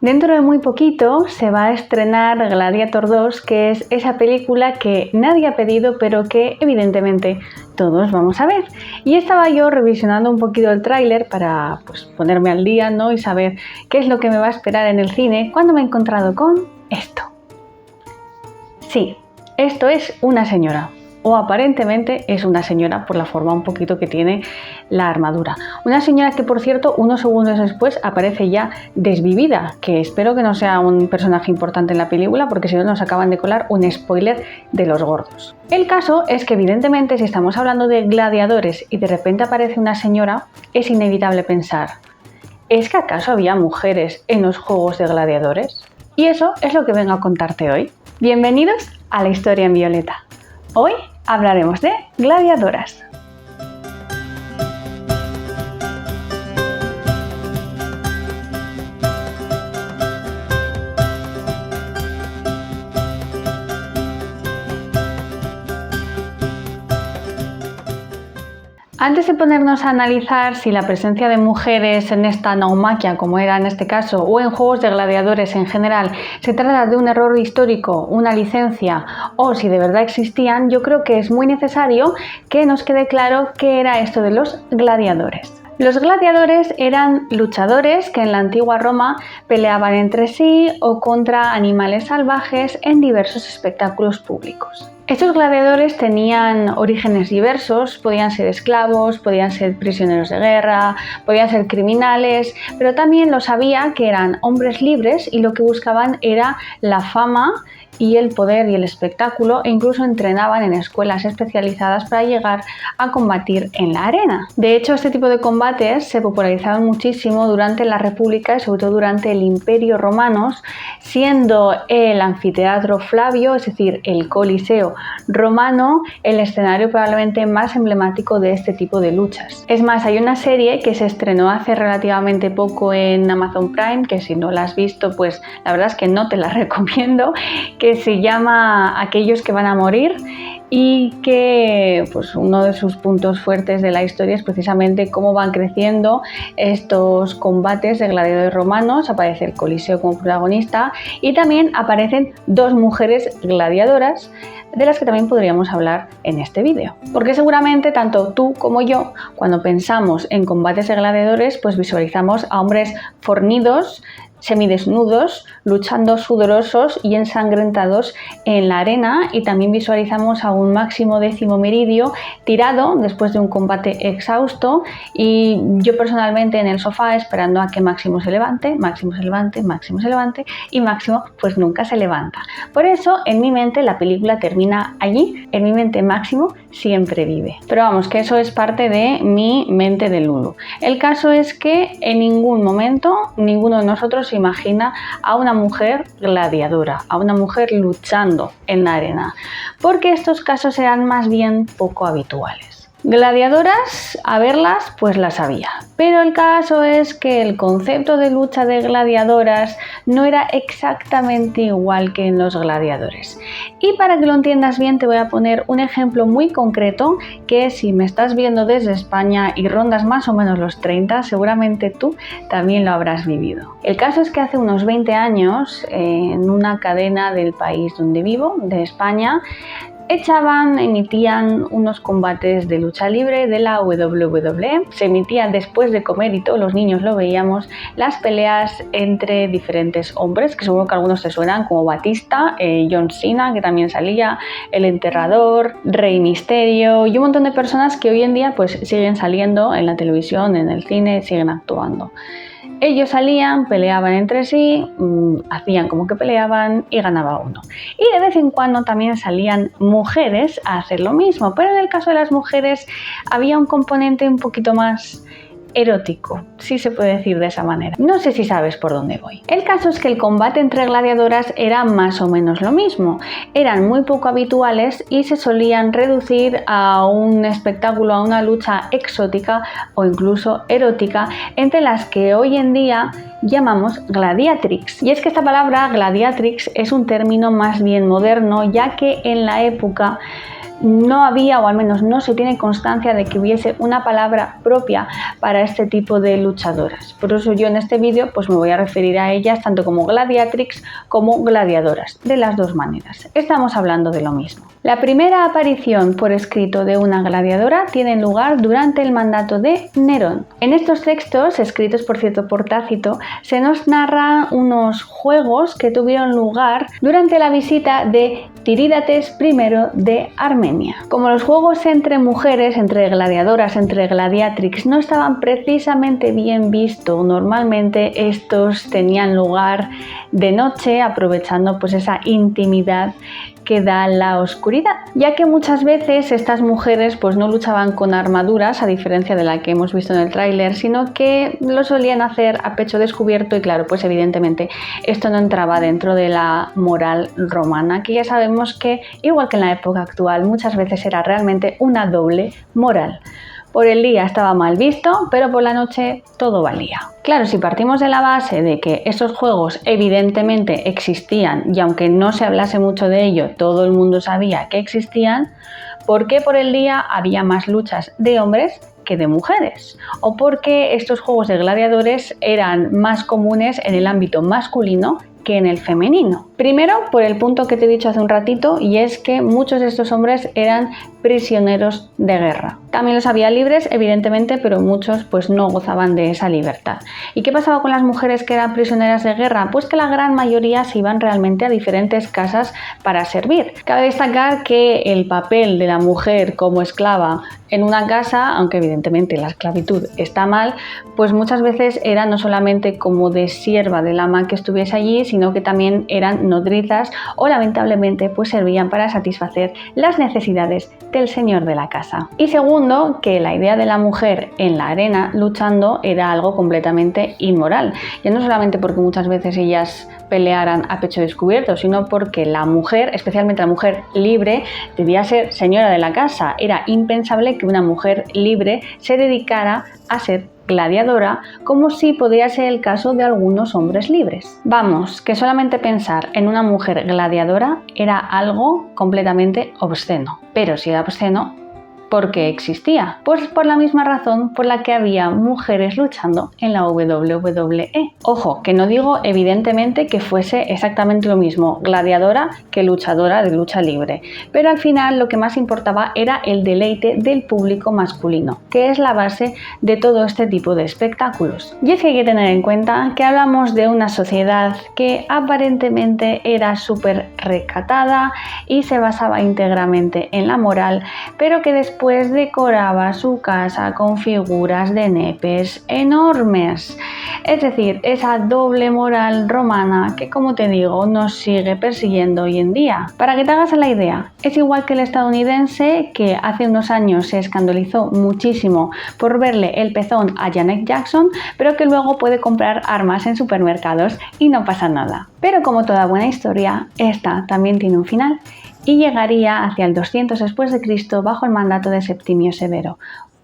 Dentro de muy poquito se va a estrenar Gladiator 2, que es esa película que nadie ha pedido, pero que evidentemente todos vamos a ver. Y estaba yo revisionando un poquito el tráiler para ponerme al día, ¿no? Y saber qué es lo que me va a esperar en el cine, cuando me he encontrado con esto. Sí, esto es una señora. O aparentemente es una señora por la forma un poquito que tiene la armadura. Una señora que, por cierto, unos segundos después aparece ya desvivida, que espero que no sea un personaje importante en la película, porque si no nos acaban de colar un spoiler de los gordos. El caso es que, evidentemente, si estamos hablando de gladiadores y de repente aparece una señora, es inevitable pensar, ¿es que acaso había mujeres en los juegos de gladiadores? Y eso es lo que vengo a contarte hoy. Bienvenidos a La Historia en Violeta. Hoy hablaremos de gladiadoras. Antes de ponernos a analizar si la presencia de mujeres en esta naumaquia, como era en este caso, o en juegos de gladiadores en general, se trata de un error histórico, una licencia, o si de verdad existían, yo creo que es muy necesario que nos quede claro qué era esto de los gladiadores. Los gladiadores eran luchadores que en la antigua Roma peleaban entre sí o contra animales salvajes en diversos espectáculos públicos. Estos gladiadores tenían orígenes diversos, podían ser esclavos, podían ser prisioneros de guerra, podían ser criminales, pero también lo sabía que eran hombres libres y lo que buscaban era la fama y el poder y el espectáculo, e incluso entrenaban en escuelas especializadas para llegar a combatir en la arena. De hecho, este tipo de combates se popularizaron muchísimo durante la República y sobre todo durante el Imperio Romano, siendo el anfiteatro Flavio, es decir, el Coliseo romano, el escenario probablemente más emblemático de este tipo de luchas. Es más, hay una serie que se estrenó hace relativamente poco en Amazon Prime, que si no la has visto, pues la verdad es que no te la recomiendo, que se llama Aquellos que van a morir, y que uno de sus puntos fuertes de la historia es precisamente cómo van creciendo estos combates de gladiadores romanos. Aparece el Coliseo como protagonista y también aparecen dos mujeres gladiadoras de las que también podríamos hablar en este vídeo. Porque seguramente tanto tú como yo, cuando pensamos en combates de gladiadores, pues visualizamos a hombres fornidos, semidesnudos, luchando sudorosos y ensangrentados en la arena, y también visualizamos a un Máximo Décimo Meridio tirado después de un combate exhausto, y yo personalmente en el sofá esperando a que Máximo se levante, Máximo se levante, Máximo se levante, y Máximo pues nunca se levanta. Por eso en mi mente la película termina allí, en mi mente Máximo siempre vive. Pero vamos, que eso es parte de mi mente de Lulu. El caso es que en ningún momento ninguno de nosotros se imagina a una mujer gladiadora, a una mujer luchando en la arena, porque estos casos eran más bien poco habituales. Gladiadoras, a verlas, pues las había. Pero el caso es que el concepto de lucha de gladiadoras no era exactamente igual que en los gladiadores. Y para que lo entiendas bien te voy a poner un ejemplo muy concreto que, si me estás viendo desde España y rondas más o menos los 30, seguramente tú también lo habrás vivido. El caso es que hace unos 20 años, en una cadena del país donde vivo, de España, emitían unos combates de lucha libre de la WWE. Se emitían después de comer y todos los niños lo veíamos, las peleas entre diferentes hombres, que seguro que algunos te suenan, como Batista, John Cena, que también salía, El Enterrador, Rey Misterio y un montón de personas que hoy en día pues siguen saliendo en la televisión, en el cine, siguen actuando. Ellos salían, peleaban entre sí, hacían como que peleaban y ganaba uno. Y de vez en cuando también salían mujeres a hacer lo mismo, pero en el caso de las mujeres había un componente un poquito más erótico, si se puede decir de esa manera. No sé si sabes por dónde voy. El caso es que el combate entre gladiadoras era más o menos lo mismo. Eran muy poco habituales y se solían reducir a un espectáculo, a una lucha exótica o incluso erótica, entre las que hoy en día llamamos gladiatrix. Y es que esta palabra gladiatrix es un término más bien moderno, ya que en la época no había, o al menos no se tiene constancia de que hubiese una palabra propia para este tipo de luchadoras. Por eso yo en este vídeo pues me voy a referir a ellas tanto como gladiatrix como gladiadoras, de las dos maneras. Estamos hablando de lo mismo. La primera aparición por escrito de una gladiadora tiene lugar durante el mandato de Nerón. En estos textos, escritos por cierto por Tácito, se nos narran unos juegos que tuvieron lugar durante la visita de Tirídates I de Armenia. Como los juegos entre mujeres, entre gladiadoras, entre gladiatrix, no estaban precisamente bien vistos, normalmente estos tenían lugar de noche, aprovechando pues esa intimidad que da la oscuridad, ya que muchas veces estas mujeres pues no luchaban con armaduras, a diferencia de la que hemos visto en el tráiler, sino que lo solían hacer a pecho descubierto y claro, pues evidentemente esto no entraba dentro de la moral romana, que ya sabemos que, igual que en la época actual, muchas veces era realmente una doble moral. Por el día estaba mal visto, pero por la noche todo valía. Claro, si partimos de la base de que esos juegos evidentemente existían y aunque no se hablase mucho de ello, todo el mundo sabía que existían, ¿por qué por el día había más luchas de hombres que de mujeres? ¿O por qué estos juegos de gladiadores eran más comunes en el ámbito masculino que en el femenino? Primero, por el punto que te he dicho hace un ratito, y es que muchos de estos hombres eran prisioneros de guerra. También los había libres, evidentemente, pero muchos pues no gozaban de esa libertad. ¿Y qué pasaba con las mujeres que eran prisioneras de guerra? Pues que la gran mayoría se iban realmente a diferentes casas para servir. Cabe destacar que el papel de la mujer como esclava en una casa, aunque evidentemente la esclavitud está mal, pues muchas veces era no solamente como de sierva del ama que estuviese allí, sino que también eran nodrizas o lamentablemente pues servían para satisfacer las necesidades del señor de la casa. Y segundo, que la idea de la mujer en la arena luchando era algo completamente inmoral, ya no solamente porque muchas veces ellas pelearan a pecho descubierto, sino porque la mujer, especialmente la mujer libre, debía ser señora de la casa. Era impensable que una mujer libre se dedicara a ser gladiadora, como si podría ser el caso de algunos hombres libres. Vamos, que solamente pensar en una mujer gladiadora era algo completamente obsceno. Pero si era obsceno, ¿por qué existía? Pues por la misma razón por la que había mujeres luchando en la WWE. Ojo, que no digo evidentemente que fuese exactamente lo mismo gladiadora que luchadora de lucha libre, pero al final lo que más importaba era el deleite del público masculino, que es la base de todo este tipo de espectáculos. Y es que hay que tener en cuenta que hablamos de una sociedad que aparentemente era súper recatada y se basaba íntegramente en la moral, pero que después decoraba su casa con figuras de nepes enormes. Es decir, esa doble moral romana que, como te digo, nos sigue persiguiendo hoy en día. Para que te hagas la idea, es igual que el estadounidense que hace unos años se escandalizó muchísimo por verle el pezón a Janet Jackson, pero que luego puede comprar armas en supermercados y no pasa nada. Pero como toda buena historia, esta también tiene un final y llegaría hacia el 200 después de Cristo bajo el mandato de Septimio Severo,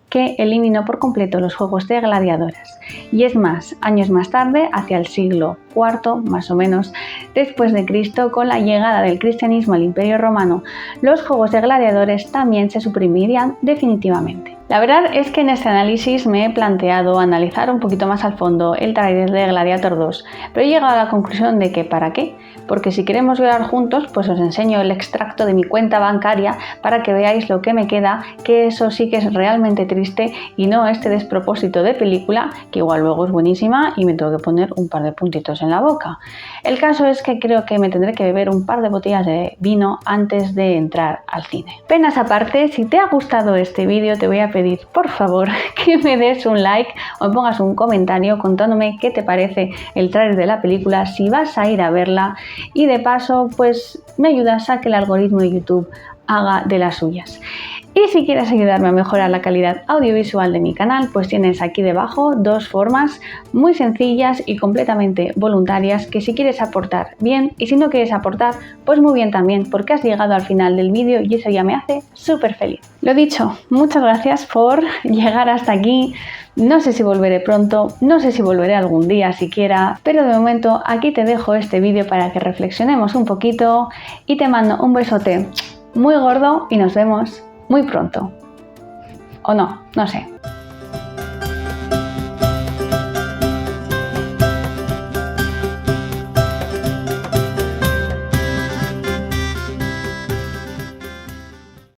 que eliminó por completo los juegos de gladiadoras. Y es más, años más tarde, hacia el siglo IV, más o menos, después de Cristo, con la llegada del cristianismo al Imperio Romano, los juegos de gladiadores también se suprimirían definitivamente. La verdad es que en este análisis me he planteado analizar un poquito más al fondo el tráiler de Gladiator 2, pero he llegado a la conclusión de que ¿para qué? Porque si queremos llorar juntos, pues os enseño el extracto de mi cuenta bancaria para que veáis lo que me queda, que eso sí que es realmente triste y no este despropósito de película, que igual luego es buenísima y me tengo que poner un par de puntitos en la boca. El caso es que creo que me tendré que beber un par de botellas de vino antes de entrar al cine. Penas aparte, si te ha gustado este vídeo te voy a pedir por favor que me des un like o me pongas un comentario contándome qué te parece el tráiler de la película, si vas a ir a verla y de paso pues me ayudas a que el algoritmo de YouTube haga de las suyas. Y si quieres ayudarme a mejorar la calidad audiovisual de mi canal, pues tienes aquí debajo dos formas muy sencillas y completamente voluntarias que si quieres aportar bien y si no quieres aportar pues muy bien también, porque has llegado al final del vídeo y eso ya me hace súper feliz. Lo dicho, muchas gracias por llegar hasta aquí. No sé si volveré pronto, no sé si volveré algún día siquiera, pero de momento aquí te dejo este vídeo para que reflexionemos un poquito y te mando un besote muy gordo y nos vemos muy pronto. O no, no sé.